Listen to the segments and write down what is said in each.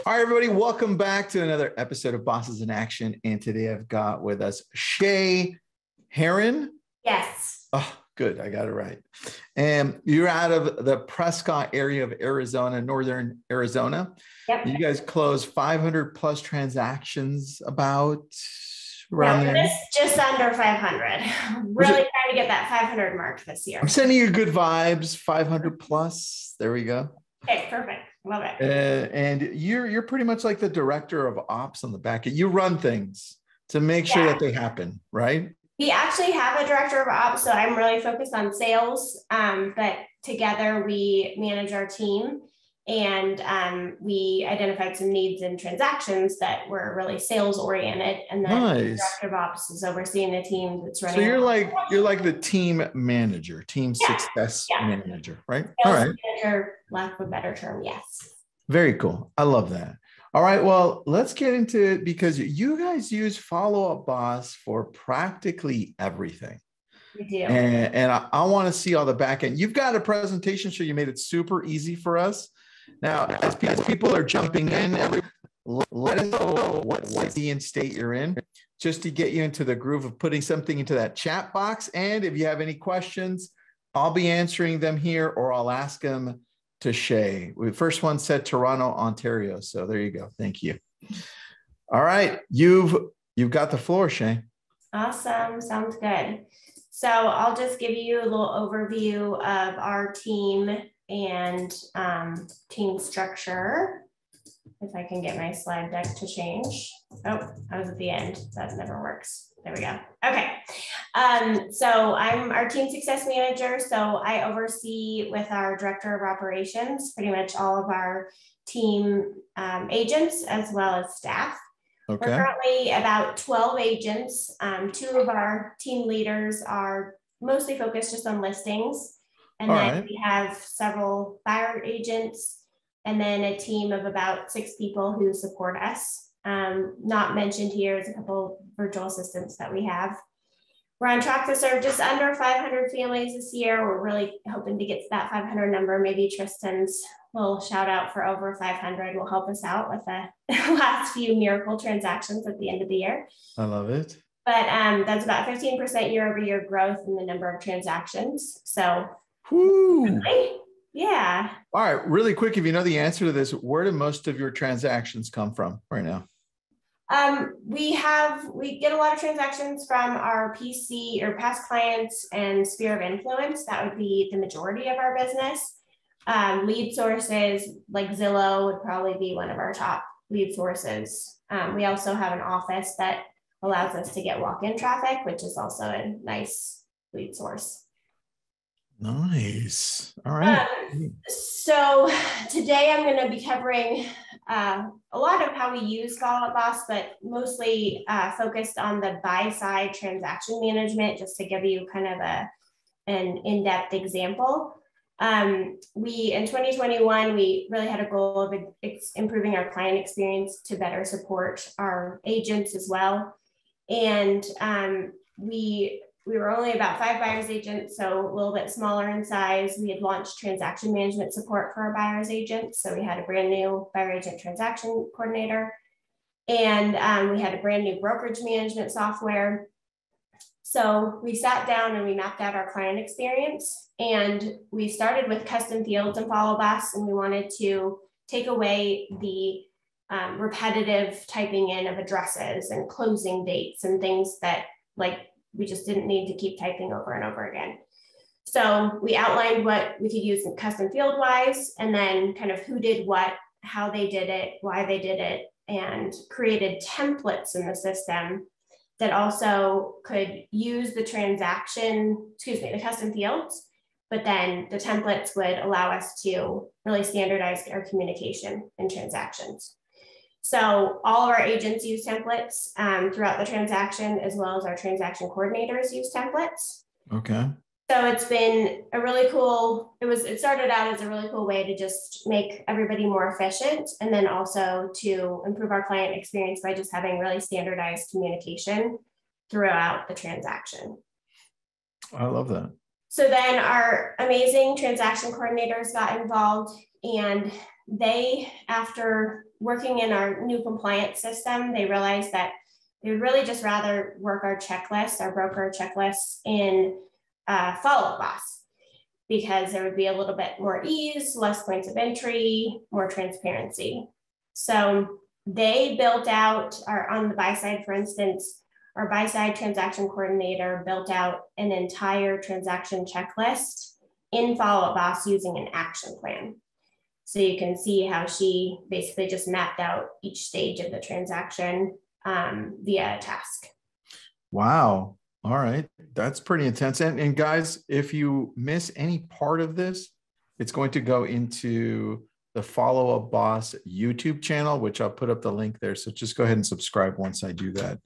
All right, everybody, welcome back to another episode of Bosses in Action. And today I've got with us Shay Heron. Yes. Oh, good. I got it right. And you're out of the Prescott area of Arizona, northern Arizona. Yep. You guys closed 500 plus transactions around there. Just under 500. Really trying to get that 500 mark this year. I'm sending you good vibes, 500 plus. There we go. Okay, perfect. Love it. And you're pretty much like the director of ops on the back end. You run things to make sure that they happen, right? We actually have a director of ops, so I'm really focused on sales. But together we manage our team, and we identified some needs and transactions that were really sales oriented. And then the director of ops is overseeing the team that's running. So you're like the team manager, team success manager, right? Sales all right. Manager, lack of a better term, yes. Very cool. I love that. All right. Well, let's get into it because you guys use Follow Up Boss for practically everything. We do. And I want to see all the back end. You've got a presentation, so you made it super easy for us. Now, as people are jumping in, let us know what city and state you're in, just to get you into the groove of putting something into that chat box. And if you have any questions, I'll be answering them here, or I'll ask them to Shay. The first one said Toronto, Ontario. So there you go. Thank you. All right. You've got the floor, Shay. Awesome. Sounds good. So I'll just give you a little overview of our team and team structure. If I can get my slide deck to change. Oh, I was at the end. That never works. There we go. Okay. So I'm our team success manager. So I oversee with our director of operations, pretty much all of our team agents as well as staff. Okay. We're currently about 12 agents. 2 of our team leaders are mostly focused just on listings. And then we have several buyer agents, and then a team of about 6 people who support us. Not mentioned here is a couple virtual assistants that we have. We're on track to serve just under 500 families this year. We're really hoping to get to that 500 number. Maybe Tristan's little shout out for over 500 will help us out with the last few miracle transactions at the end of the year. I love it. But that's about 15% year-over-year growth in the number of transactions. So, yeah. All right, really quick, if you know the answer to this, where do most of your transactions come from right now? We get a lot of transactions from our PC or past clients and sphere of influence. That would be the majority of our business. Lead sources like Zillow would probably be one of our top lead sources. We also have an office that allows us to get walk-in traffic, which is also a nice lead source. Nice. All right. So today I'm going to be covering a lot of how we use Follow Up Boss, but mostly focused on the buy side transaction management, just to give you kind of an in-depth example. In 2021, we really had a goal of improving our client experience to better support our agents as well. And we were only about 5 buyer's agents, so a little bit smaller in size. We had launched transaction management support for our buyer's agents. So we had a brand new buyer agent transaction coordinator, and we had a brand new brokerage management software. So we sat down and we mapped out our client experience, and we started with custom fields and Follow Up Boss, and we wanted to take away the repetitive typing in of addresses and closing dates and things that we just didn't need to keep typing over and over again. So we outlined what we could use in custom field wise, and then kind of who did what, how they did it, why they did it, and created templates in the system that also could use the custom fields, but then the templates would allow us to really standardize our communication and transactions. So all of our agents use templates throughout the transaction, as well as our transaction coordinators use templates. Okay. So it's been a really cool, it started out as a really cool way to just make everybody more efficient, and then also to improve our client experience by just having really standardized communication throughout the transaction. I love that. So then our amazing transaction coordinators got involved, and they, after working in our new compliance system, they realized that they would really just rather work our checklist, our broker checklists in Follow Up Boss, because there would be a little bit more ease, less points of entry, more transparency. So they built out on the buy side, for instance, our buy side transaction coordinator built out an entire transaction checklist in Follow Up Boss using an action plan. So you can see how she basically just mapped out each stage of the transaction via a task. Wow. All right. That's pretty intense. And guys, if you miss any part of this, it's going to go into the Follow Up Boss YouTube channel, which I'll put up the link there. So just go ahead and subscribe once I do that,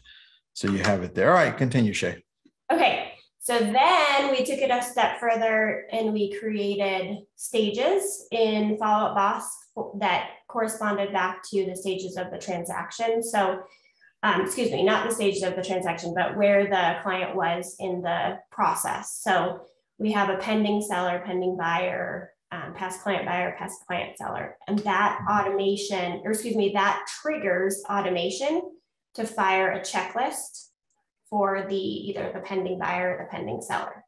so you have it there. All right, continue, Shay. Okay. So then we took it a step further and we created stages in Follow Up Boss that corresponded back to the stages of the transaction. So, excuse me, not the stages of the transaction, but where the client was in the process. So we have a pending seller, pending buyer, past client buyer, past client seller. And that automation, or excuse me, that triggers automation to fire a checklist for either the pending buyer or the pending seller.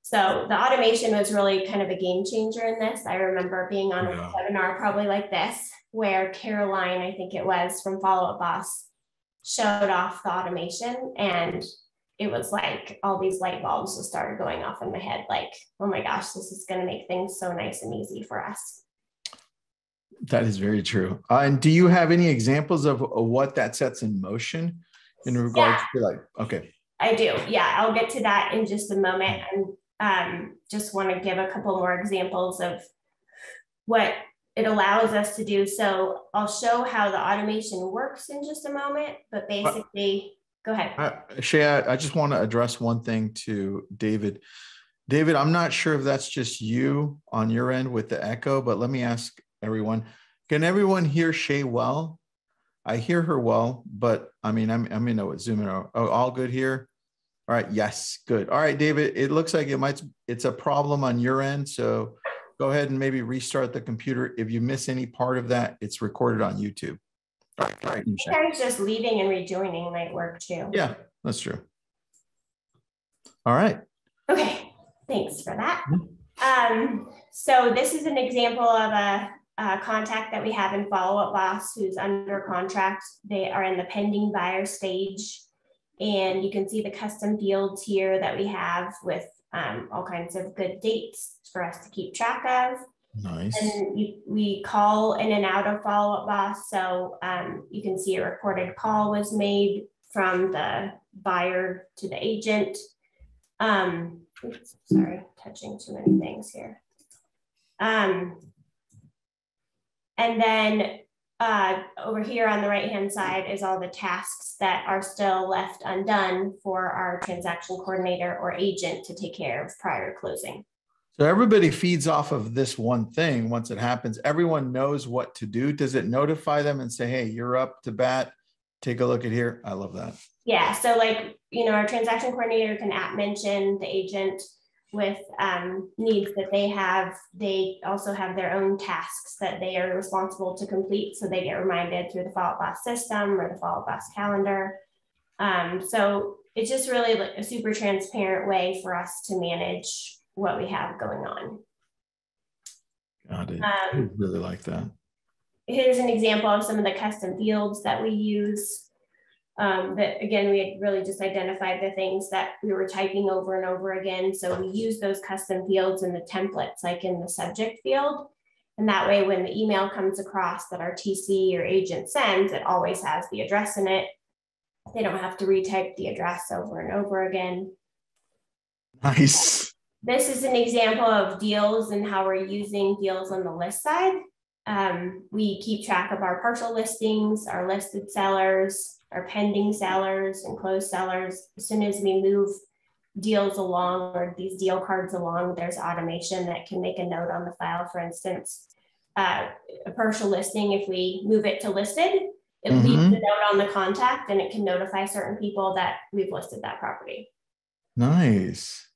So the automation was really kind of a game changer in this. I remember being on a webinar probably like this, where Caroline, I think it was, from Follow Up Boss, showed off the automation, and it was like all these light bulbs just started going off in my head, like, oh my gosh, this is going to make things so nice and easy for us. That is very true. And do you have any examples of what that sets in motion in regards to, like, okay. I do. Yeah, I'll get to that in just a moment. And just want to give a couple more examples of what it allows us to do. So I'll show how the automation works in just a moment, but basically, go ahead. Shay, I just want to address one thing to David. David, I'm not sure if that's just you on your end with the echo, but let me ask everyone. Can everyone hear Shay well? I hear her well, but I mean, I'm in a Zoom in. Oh, all good here? All right. Yes. Good. All right, David, it looks like it's a problem on your end. So go ahead and maybe restart the computer. If you miss any part of that, it's recorded on YouTube. All right. I was just leaving and rejoining might work too. Yeah, that's true. All right. Okay. Thanks for that. So this is an example of a contact that we have in Follow Up Boss who's under contract. They are in the pending buyer stage, and you can see the custom fields here that we have with all kinds of good dates for us to keep track of. Nice. And we call in and out of Follow Up Boss. So you can see a recorded call was made from the buyer to the agent. Oops, sorry, touching too many things here. And then over here on the right-hand side is all the tasks that are still left undone for our transaction coordinator or agent to take care of prior to closing. So everybody feeds off of this one thing. Once it happens, everyone knows what to do. Does it notify them and say, hey, you're up to bat? Take a look at here. I love that. Yeah. So like, our transaction coordinator can mention the agent with needs that they have. They also have their own tasks that they are responsible to complete. So they get reminded through the Follow Up Boss system or the Follow Up Boss calendar. So it's just really like a super transparent way for us to manage what we have going on. Got it. I really like that. Here's an example of some of the custom fields that we use. That again, we had really just identified the things that we were typing over and over again. So we use those custom fields in the templates, like in the subject field. And that way, when the email comes across that our TC or agent sends, it always has the address in it. They don't have to retype the address over and over again. Nice. This is an example of deals and how we're using deals on the list side. We keep track of our partial listings, our listed sellers, our pending sellers and closed sellers. As soon as we move deals along or these deal cards along, there's automation that can make a note on the file. For instance, a partial listing, if we move it to listed, it leaves a note on the contact and it can notify certain people that we've listed that property. Nice.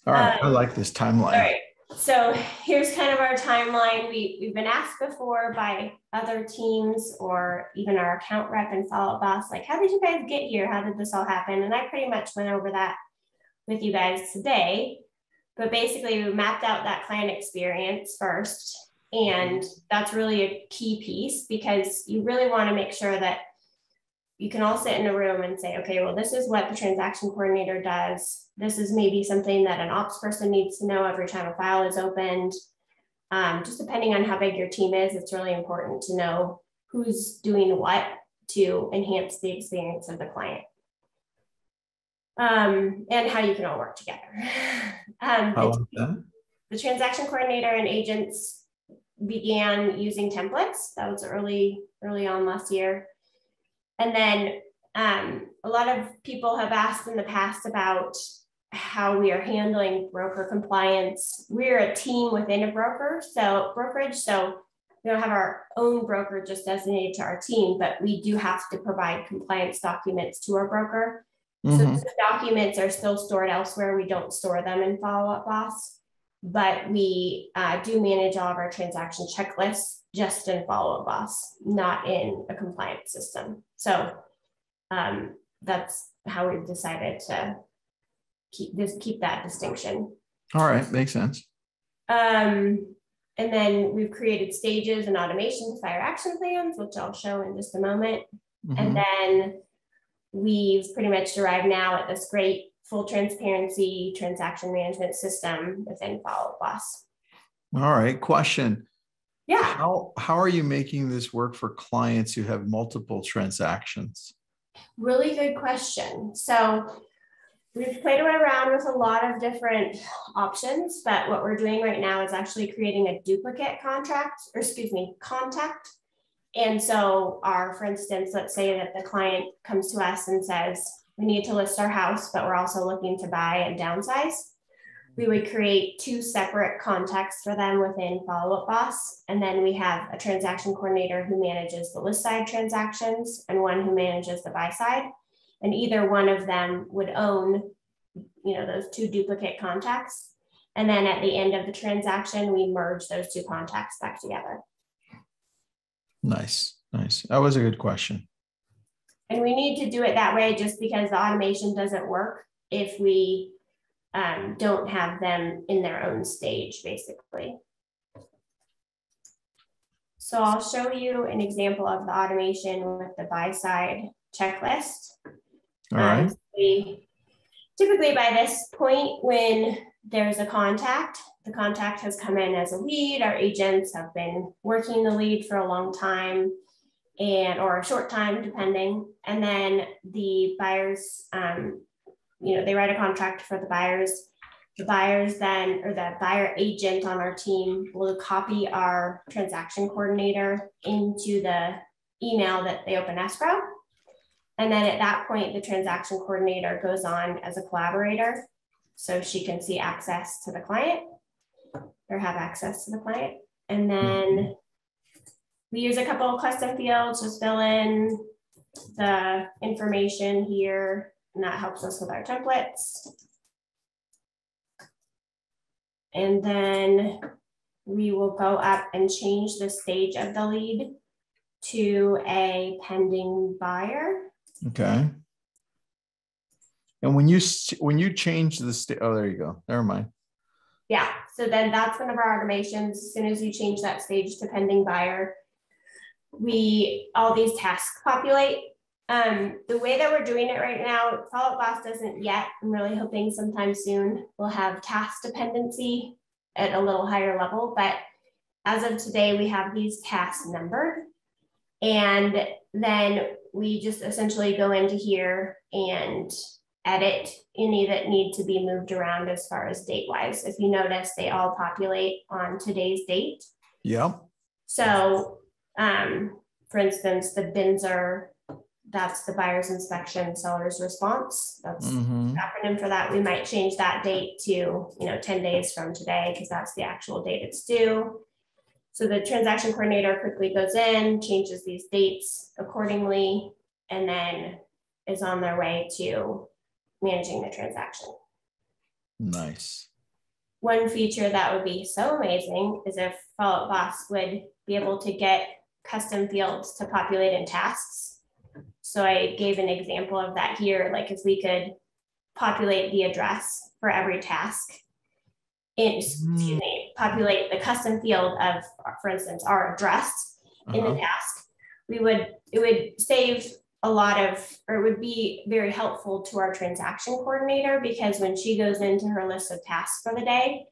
All right. I like this timeline. All right. So here's kind of our timeline. We've been asked before by other teams or even our account rep and Follow Up Boss, like, how did you guys get here? How did this all happen? And I pretty much went over that with you guys today. But basically, we mapped out that client experience first. And that's really a key piece, because you really want to make sure that you can all sit in a room and say, okay, well, this is what the transaction coordinator does. This is maybe something that an ops person needs to know every time a file is opened. Just depending on how big your team is, it's really important to know who's doing what to enhance the experience of the client. And how you can all work together. The transaction coordinator and agents began using templates. That was early on last year. And then a lot of people have asked in the past about how we are handling broker compliance. We're a team within a brokerage, so we don't have our own broker just designated to our team, but we do have to provide compliance documents to our broker. So those documents are still stored elsewhere. We don't store them in Follow Up Boss, but we do manage all of our transaction checklists just in Follow Up Boss, not in a compliance system. So that's how we've decided to keep that distinction. All right, makes sense. And then we've created stages and automation to fire action plans, which I'll show in just a moment. And then we've pretty much arrived now at this great full transparency transaction management system within Follow Up Boss. All right, question. Yeah. How are you making this work for clients who have multiple transactions? Really good question. So we've played around with a lot of different options, but what we're doing right now is actually creating a duplicate contact. And so for instance, let's say that the client comes to us and says, we need to list our house, but we're also looking to buy and downsize. We would create 2 separate contacts for them within Follow Up Boss. And then we have a transaction coordinator who manages the list side transactions and one who manages the buy side. And either one of them would own, those 2 duplicate contacts. And then at the end of the transaction, we merge those 2 contacts back together. Nice. That was a good question. And we need to do it that way just because the automation doesn't work if we don't have them in their own stage, basically. So I'll show you an example of the automation with the buy side checklist. All right. Typically by this point, when there's a contact, the contact has come in as a lead. Our agents have been working the lead for a long time or a short time, depending. And then the buyers, they write a contract for the buyers. The buyers then, or the buyer agent on our team will copy our transaction coordinator into the email that they open escrow. And then at that point, the transaction coordinator goes on as a collaborator. So she can see access to the client or have access to the client. And then we use a couple of custom fields, just fill in the information here, and that helps us with our templates. And then we will go up and change the stage of the lead to a pending buyer. Okay. And when you change the state, oh, there you go. Never mind. Yeah. So then that's one of our automations. As soon as you change that stage to pending buyer, all these tasks populate. The way that we're doing it right now, Follow Up Boss doesn't yet. I'm really hoping sometime soon we'll have task dependency at a little higher level. But as of today, we have these tasks numbered. And then we just essentially go into here and edit any that need to be moved around as far as date-wise. If you notice, they all populate on today's date. Yep. So, for instance, the BINSR, that's the buyer's inspection, seller's response. That's the acronym for that. We might change that date to 10 days from today because that's the actual date it's due. So the transaction coordinator quickly goes in, changes these dates accordingly, and then is on their way to managing the transaction. Nice. one feature that would be so amazing is if Follow Up Boss would be able to get custom fields to populate in tasks. So I gave an example of that here, like if we could populate the address for every task, populate the custom field of, for instance, our address in the task, it would save a lot of, or it would be very helpful to our transaction coordinator, because when she goes into her list of tasks for the day,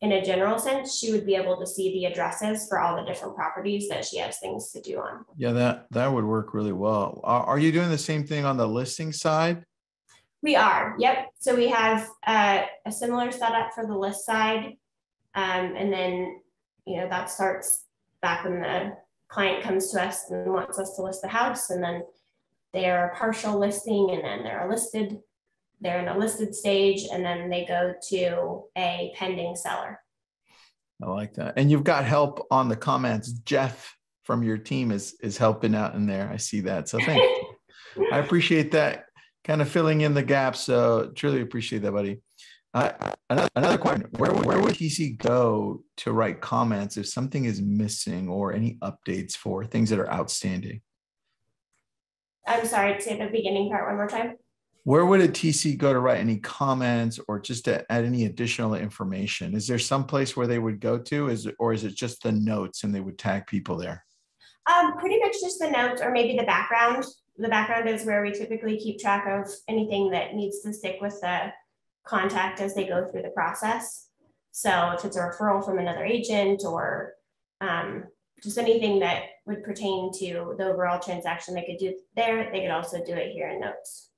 in a general sense, she would be able to see the addresses for all the different properties that she has things to do on. Yeah, that would work really well. Are you doing the same thing on the listing side? We are, yep. So we have a similar setup for the list side. And then, that starts back when the client comes to us and wants us to list the house, and then they're a partial listing, and then they're in a listed stage, and then they go to a pending seller. I like that. And you've got help on the comments. Jeff from your team is helping out in there. I see that. So thank you. I appreciate that, kind of filling in the gaps. So truly appreciate that, buddy. Another question, where would TC go to write comments if something is missing or any updates for things that are outstanding? I'm sorry, say the beginning part one more time. Where would a TC go to write any comments or just to add any additional information? Is there some place where they would go to, or is it just the notes and they would tag people there? Pretty much just the notes, or maybe the background. The background is where we typically keep track of anything that needs to stick with the contact as they go through the process. So if it's a referral from another agent, or just anything that would pertain to the overall transaction they could do there, they could also do it here in notes.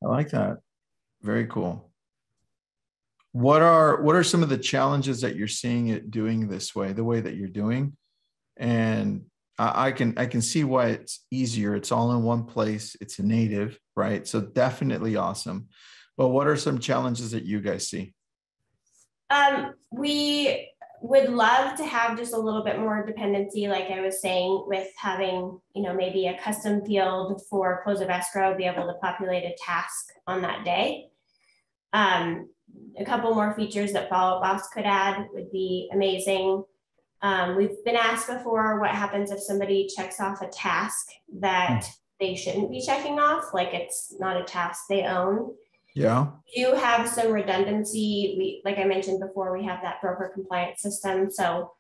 I like that. Very cool. What are some of the challenges that you're seeing it doing this way, the way that you're doing? And I can see why it's easier. It's all in one place. It's a native, right? So definitely awesome. But what are some challenges that you guys see? We would love to have just a little bit more dependency, like I was saying, with having, maybe a custom field for close of escrow, be able to populate a task on that day. A couple more features that Follow Up Boss could add would be amazing. We've been asked before, what happens if somebody checks off a task that they shouldn't be checking off, like it's not a task they own. Yeah. We do have some redundancy. Like I mentioned before, we have that broker compliance system. So,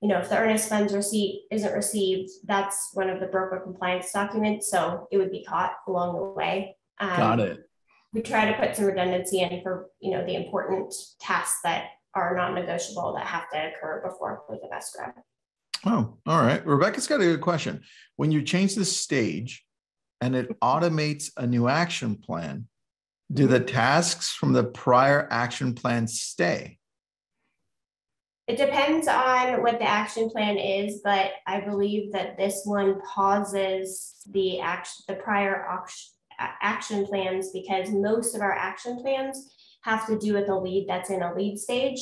if the earnest funds receipt isn't received, that's one of the broker compliance documents. So it would be caught along the way. Got it. We try to put some redundancy in for, the important tasks that are non-negotiable that have to occur before close of escrow. Oh, all right. Rebecca's got a good question. When you change the stage and it automates a new action plan, do the tasks from the prior action plan stay? It depends on what the action plan is, but I believe that this one pauses the prior action plans, because most of our action plans have to do with a lead that's in a lead stage,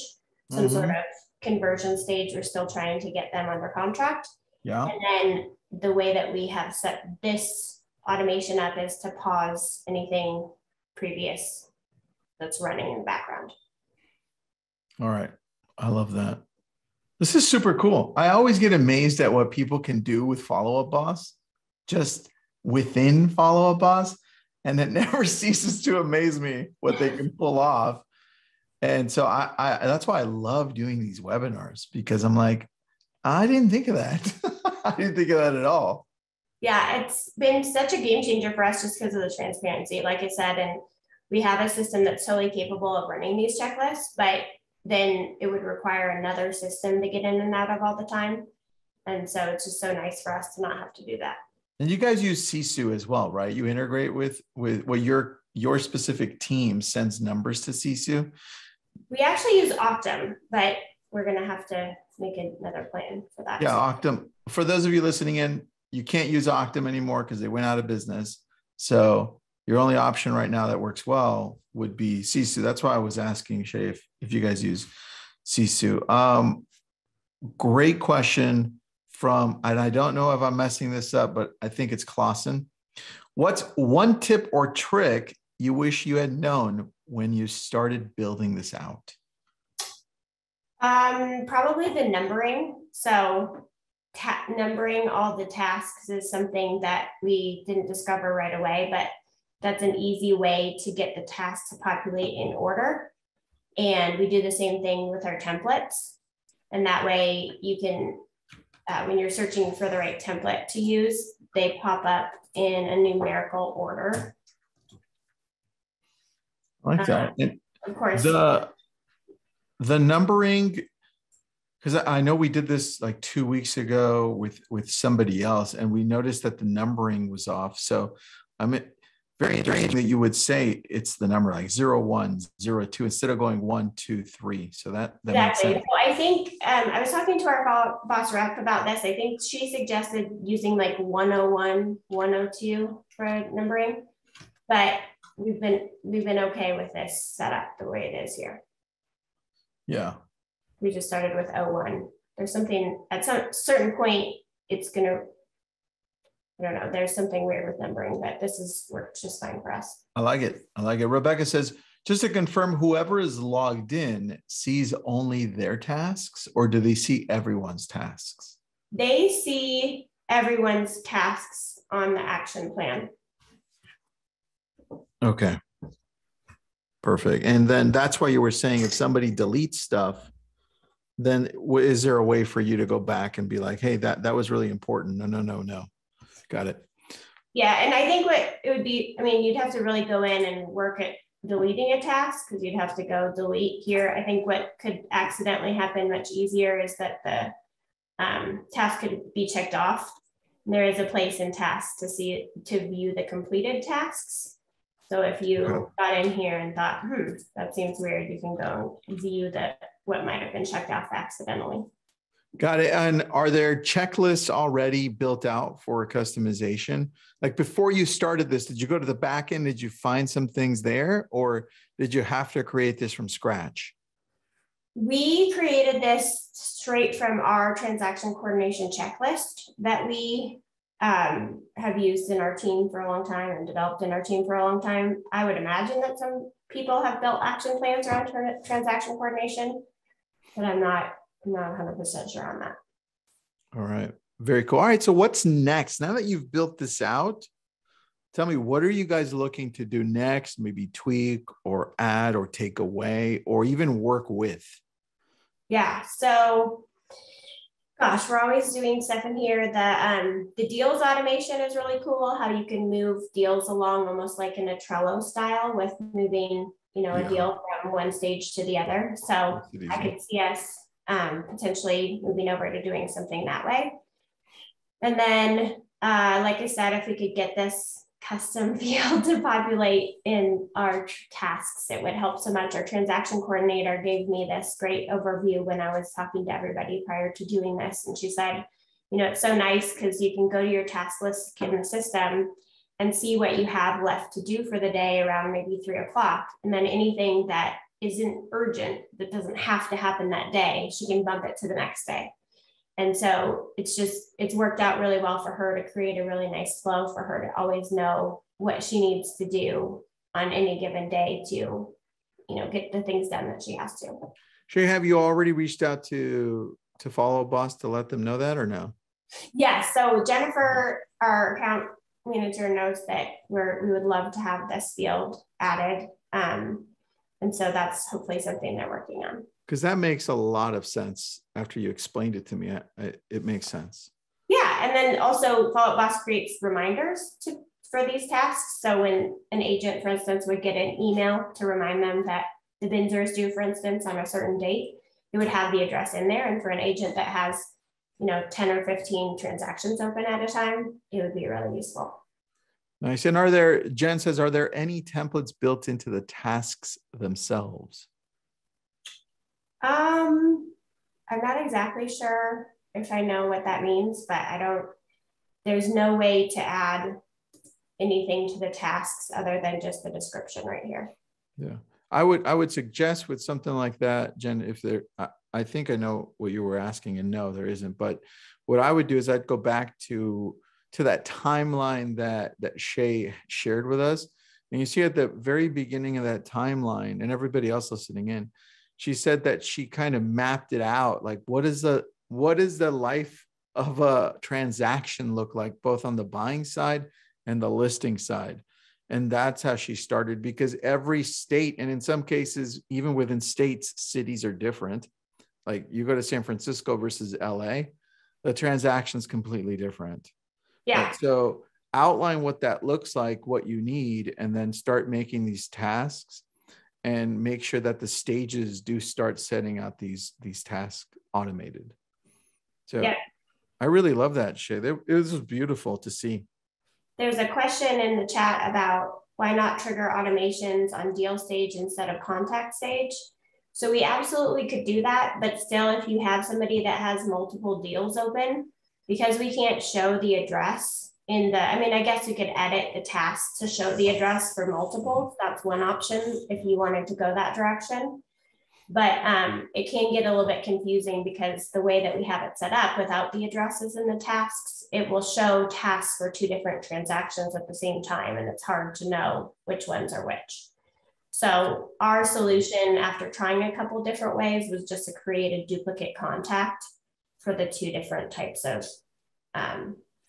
some sort of conversion stage. We're still trying to get them under contract. Yeah. And then the way that we have set this automation up is to pause anything previous that's running in the background. All right. I love that. This is super cool. I always get amazed at what people can do with Follow Up Boss, just within Follow Up Boss. And it never ceases to amaze me what they can pull off. And so I that's why I love doing these webinars, because I'm like, I didn't think of that. I didn't think of that at all. Yeah, it's been such a game changer for us just because of the transparency, like I said, and we have a system that's totally capable of running these checklists, but then it would require another system to get in and out of all the time. And so it's just so nice for us to not have to do that. And you guys use Sisu as well, right? You integrate with what your specific team sends numbers to Sisu. We actually use Octum, but we're going to have to make another plan for that. Yeah, Octum. For those of you listening in, you can't use Octum anymore because they went out of business. So your only option right now that works well would be Sisu. That's why I was asking Shay if you guys use Sisu. Great question from, and I don't know if I'm messing this up, but I think it's Clausen. What's one tip or trick you wish you had known when you started building this out? Probably the numbering. So numbering all the tasks is something that we didn't discover right away, but that's an easy way to get the tasks to populate in order. And we do the same thing with our templates. And that way you can, when you're searching for the right template to use, they pop up in a numerical order. I like that. Of course. The numbering, because I know we did this like 2 weeks ago with somebody else, and we noticed that the numbering was off. So I'm very interesting that you would say it's the number like 0, 1, 0, 2 instead of going 1, 2, 3. So that exactly. makes sense. So I think I was talking to our boss rep about this. I think she suggested using like 101, 102 for numbering, but we've been okay with this setup the way it is here. Yeah. We just started with 01. There's something at some certain point, it's gonna, I don't know, there's something weird with numbering, but this works just fine for us. I like it. I like it. Rebecca says, just to confirm, whoever is logged in sees only their tasks, or do they see everyone's tasks? They see everyone's tasks on the action plan. Okay. Perfect. And then that's why you were saying if somebody deletes stuff, then is there a way for you to go back and be like, hey, that was really important. No. Got it. Yeah. And I think what it would be, I mean, you'd have to really go in and work at deleting a task because you'd have to go delete here. I think what could accidentally happen much easier is that the task could be checked off. There is a place in tasks to view the completed tasks. So if you got in here and thought, that seems weird, you can go view what might have been checked off accidentally. Got it. And are there checklists already built out for customization? Like before you started this, did you go to the back end? Did you find some things there, or did you have to create this from scratch? We created this straight from our transaction coordination checklist that we have used in our team for a long time and developed in our team for a long time. I would imagine that some people have built action plans around transaction coordination, but I'm not 100% sure on that. All right. Very cool. All right. So what's next? Now that you've built this out, tell me, what are you guys looking to do next? Maybe tweak or add or take away or even work with? Yeah. So gosh, we're always doing stuff in here. The deals automation is really cool. How you can move deals along almost like in a Trello style with moving, a deal from one stage to the other. So I could see us potentially moving over to doing something that way. And then, like I said, if we could get this custom field to populate in our tasks, it would help so much. Our transaction coordinator gave me this great overview when I was talking to everybody prior to doing this. And she said, it's so nice because you can go to your task list in the system and see what you have left to do for the day around maybe 3 o'clock. And then anything that isn't urgent, that doesn't have to happen that day, she can bump it to the next day. And so it's worked out really well for her to create a really nice flow for her to always know what she needs to do on any given day to, get the things done that she has to. Shay, have you already reached out to Follow Boss to let them know that or no? Yeah. So Jennifer, our account manager, knows that we would love to have this field added. And so that's hopefully something they're working on. Because that makes a lot of sense after you explained it to me. It makes sense. Yeah. And then also Follow Up Boss creates reminders for these tasks. So when an agent, for instance, would get an email to remind them that the BINSR is due, for instance, on a certain date, it would have the address in there. And for an agent that has, 10 or 15 transactions open at a time, it would be really useful. Nice. And Jen says, are there any templates built into the tasks themselves? I'm not exactly sure if I know what that means, but there's no way to add anything to the tasks other than just the description right here. Yeah. I would suggest with something like that, Jen, I think I know what you were asking, and no, there isn't. But what I would do is I'd go back to that timeline that Shay shared with us. And you see at the very beginning of that timeline, and everybody else listening in, she said that she kind of mapped it out. Like, what is the life of a transaction look like, both on the buying side and the listing side? And that's how she started, because every state, and in some cases, even within states, cities are different. Like you go to San Francisco versus LA, the transaction's completely different. Yeah. And so outline what that looks like, what you need, and then start making these tasks and make sure that the stages do start setting out these tasks automated. So yeah. I really love that, Shay. It was beautiful to see. There's a question in the chat about why not trigger automations on deal stage instead of contact stage. So we absolutely could do that, but still, if you have somebody that has multiple deals open, because we can't show the address in the, I mean, I guess you could edit the task to show the address for multiple. That's one option if you wanted to go that direction. But it can get a little bit confusing because the way that we have it set up without the addresses in the tasks, it will show tasks for two different transactions at the same time. And it's hard to know which ones are which. So our solution, after trying a couple different ways, was just to create a duplicate contact for the two different types of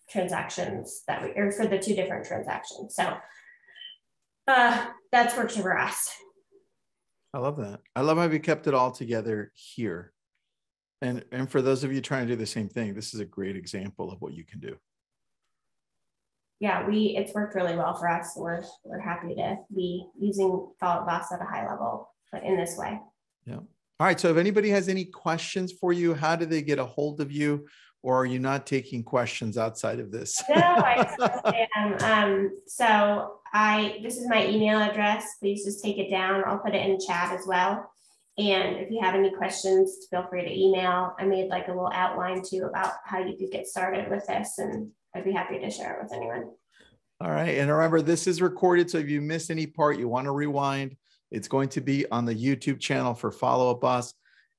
transactions or for the two different transactions. So that's worked for us. I love that. I love how we kept it all together here. And for those of you trying to do the same thing, this is a great example of what you can do. Yeah, it's worked really well for us. We're happy to be using Follow Up Boss at a high level, but in this way. Yeah. All right. So if anybody has any questions for you, how do they get a hold of you? Or are you not taking questions outside of this? No, I am. So this is my email address. Please just take it down. I'll put it in chat as well. And if you have any questions, feel free to email. I made like a little outline too about how you could get started with this, and I'd be happy to share it with anyone. All right. And remember, this is recorded. So if you missed any part, you want to rewind, it's going to be on the YouTube channel for Follow Up Boss.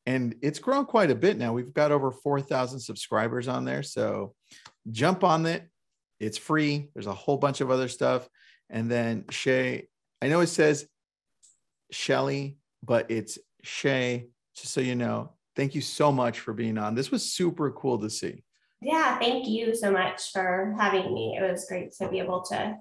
And it's grown quite a bit now. We've got over 4,000 subscribers on there. So jump on it. It's free. There's a whole bunch of other stuff. And then Shay, I know it says Shelly, but it's Shay, just so you know. Thank you so much for being on. This was super cool to see. Yeah, thank you so much for having me. It was great to be able to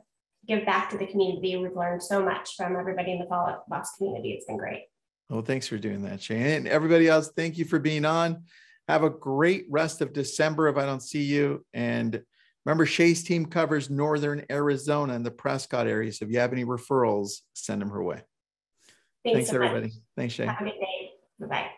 give back to the community. We've learned so much from everybody in the Follow Up Boss community. It's been great. Well, thanks for doing that, Shay. And everybody else, thank you for being on. Have a great rest of December if I don't see you. And remember, Shay's team covers Northern Arizona and the Prescott area. So if you have any referrals, send them her way. Thanks, everybody. Thanks, Shay. Have a good day. Bye-bye.